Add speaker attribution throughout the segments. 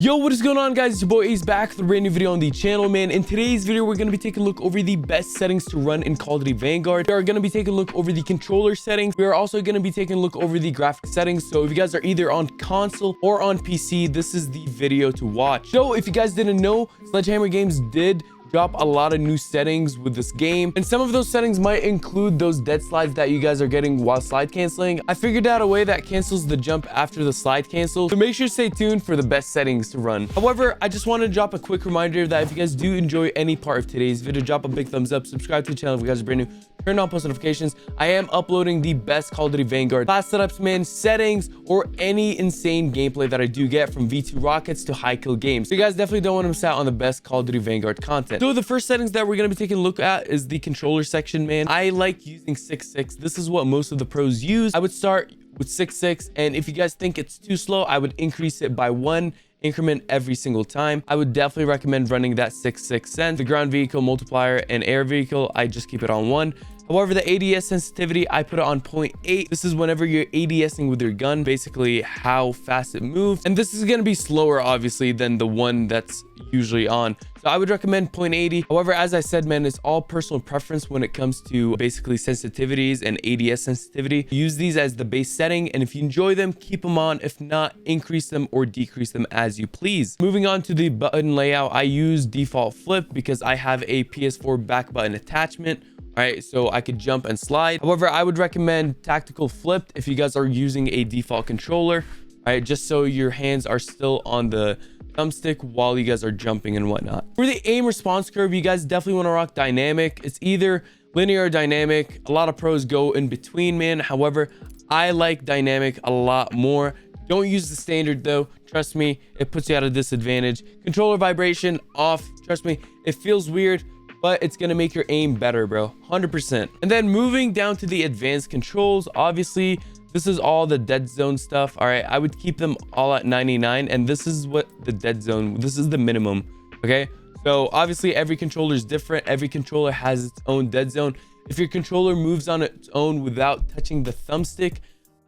Speaker 1: Yo, what is going on, guys? It's your boy Ace back with a brand new video on the channel, man. In today's video, we're going to be taking a look over the best settings to run in Call of Duty Vanguard. We are going to be taking a look over the controller settings. We are also going to be taking a look over the graphic settings. So if you guys are either on console or on PC, this is the video to watch. So if you guys didn't know, Sledgehammer Games did drop a lot of new settings with this game, and some of those settings might include those dead slides that you guys are getting while slide canceling. I figured out a way that cancels the jump after the slide cancel, so make sure to stay tuned for the best settings to run. However, I just want to drop a quick reminder that if you guys do enjoy any part of today's video, drop a big thumbs up, subscribe to the channel if you guys are brand new, turn on post notifications. I am uploading the best Call of Duty Vanguard class setups, man, settings, or any insane gameplay that I do get from V2 rockets to high kill games. So you guys definitely don't want to miss out on the best Call of Duty Vanguard content. So the first settings that we're going to be taking a look at is the controller section, man. I like using 6.6. This is what most of the pros use. I would start with 6.6, and if you guys think it's too slow, I would increase it by 1 increment every single time. I would definitely recommend running that 6.6 sense. The ground vehicle multiplier and air vehicle, I just keep it on 1. However, the ADS sensitivity, I put it on 0.8. This is whenever you're ADSing with your gun, basically how fast it moves. And this is going to be slower, obviously, than the one that's usually on. So I would recommend 0.80. However, as I said, man, it's all personal preference when it comes to basically sensitivities and ADS sensitivity. Use these as the base setting, and if you enjoy them, keep them on. If not, increase them or decrease them as you please. Moving on to the button layout, I use default flip because I have a PS4 back button attachment. All right, so I could jump and slide. However, I would recommend tactical flipped if you guys are using a default controller. All right, just so your hands are still on the thumbstick while you guys are jumping and whatnot. For the aim response curve, you guys definitely want to rock dynamic. It's either linear or dynamic. A lot of pros go in between, man. However, I like dynamic a lot more. Don't use the standard though. Trust me, it puts you at a disadvantage. Controller vibration off. Trust me, it feels weird, but it's gonna make your aim better, bro. 100%. And then moving down to the advanced controls, obviously this is all the dead zone stuff. All right, I would keep them all at 99, and this is what the dead zone, this is the minimum. Okay, so obviously every controller is different. Every controller has its own dead zone. If your controller moves on its own without touching the thumbstick,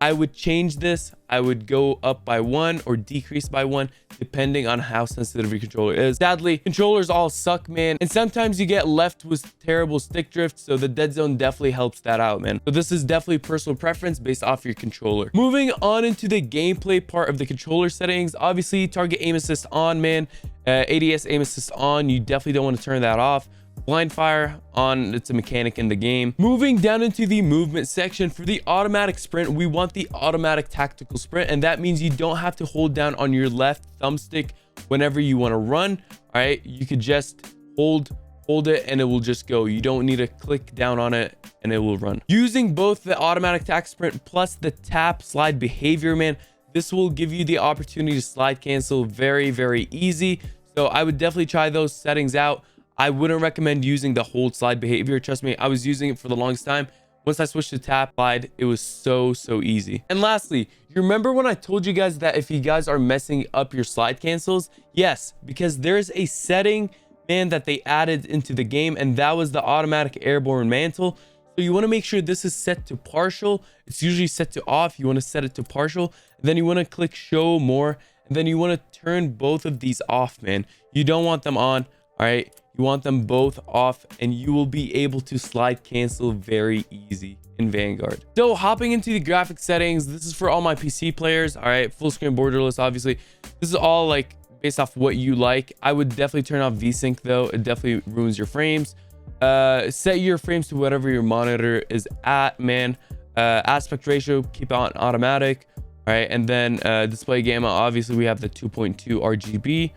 Speaker 1: I would change this. I would go up by 1 or decrease by 1, depending on how sensitive your controller is. Sadly, controllers all suck, man. And sometimes you get left with terrible stick drift. So the dead zone definitely helps that out, man. So this is definitely personal preference based off your controller. Moving on into the gameplay part of the controller settings, obviously target aim assist on, man. ADS aim assist on. You definitely don't want to turn that off. Blind fire on, it's a mechanic in the game. Moving down into the movement section, for the automatic sprint, we want the automatic tactical sprint, and that means you don't have to hold down on your left thumbstick whenever you want to run. All right, you could just hold it and it will just go. You don't need to click down on it and it will run. Using both the automatic tac sprint plus the tap slide behavior, man, this will give you the opportunity to slide cancel very easy. So I would definitely try those settings out. I wouldn't recommend using the hold slide behavior. Trust me, I was using it for the longest time. Once I switched to tap slide, it was so easy. And lastly, you remember when I told you guys that if you guys are messing up your slide cancels? Yes, because there's a setting, man, that they added into the game, and that was the automatic airborne mantle. So you want to make sure this is set to partial. It's usually set to off. You want to set it to partial, and then you want to click show more, and then you want to turn both of these off, man. You don't want them on. All right, you want them both off, and you will be able to slide cancel very easy in Vanguard. So hopping into the graphic settings, this is for all my PC players. All right, full screen borderless, obviously. This is all like based off what you like. I would definitely turn off VSync though. It definitely ruins your frames. Set your frames to whatever your monitor is at, man. Aspect ratio, keep on automatic. All right, and then display gamma, obviously we have the 2.2 RGB.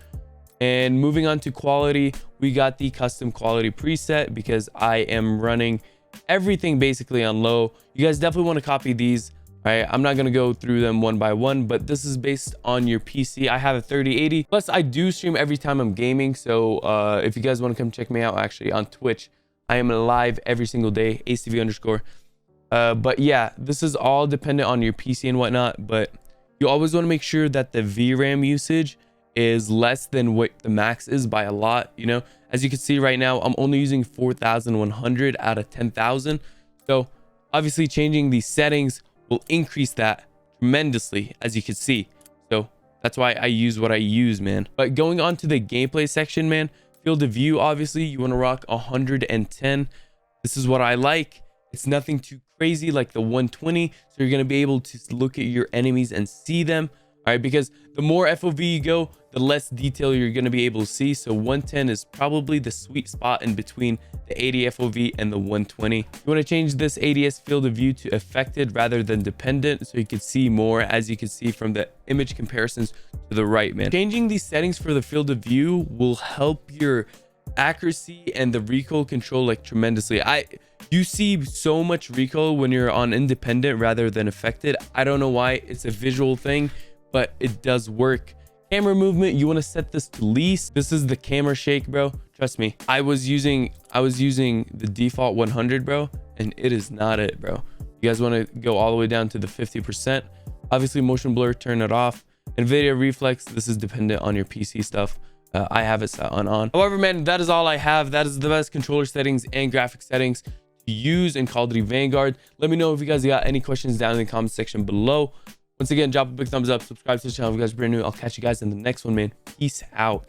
Speaker 1: And moving on to quality, we got the custom quality preset because I am running everything basically on low. You guys definitely want to copy these. All right, I'm not going to go through them one by one, but this is based on your PC. I have a 3080. Plus, I do stream every time I'm gaming. So if you guys want to come check me out, actually on Twitch, I am live every single day, ACV_. But yeah, this is all dependent on your PC and whatnot. But you always want to make sure that the VRAM usage is less than what the max is by a lot. You know, as you can see right now, I'm only using 4,100 out of 10,000. So obviously changing these settings will increase that tremendously, as you can see. So That's why I use what I use, man. But going on to the gameplay section, man, field of view, obviously you want to rock 110. This is what I like. It's nothing too crazy like the 120, so you're going to be able to look at your enemies and see them. All right, because the more FOV you go, the less detail you're going to be able to see. So 110 is probably the sweet spot in between the 80 FOV and the 120. You want to change this ADS field of view to affected rather than dependent, so you can see more, as you can see from the image comparisons to the right, man. Changing these settings for the field of view will help your accuracy and the recoil control like tremendously. You see so much recoil when you're on independent rather than affected. I don't know why. It's a visual thing, but it does work. Camera movement, you want to set this to least. This is the camera shake, bro. Trust me. I was using the default 100, bro, and it is not it, bro. You guys want to go all the way down to the 50%. Obviously motion blur, turn it off. NVIDIA reflex, this is dependent on your PC stuff. I have it set on. However, man, that is all I have. That is the best controller settings and graphic settings to use in Call of Duty Vanguard. Let me know if you guys got any questions down in the comment section below. Once again, drop a big thumbs up, subscribe to the channel if you guys are brand new. I'll catch you guys in the next one, man. Peace out.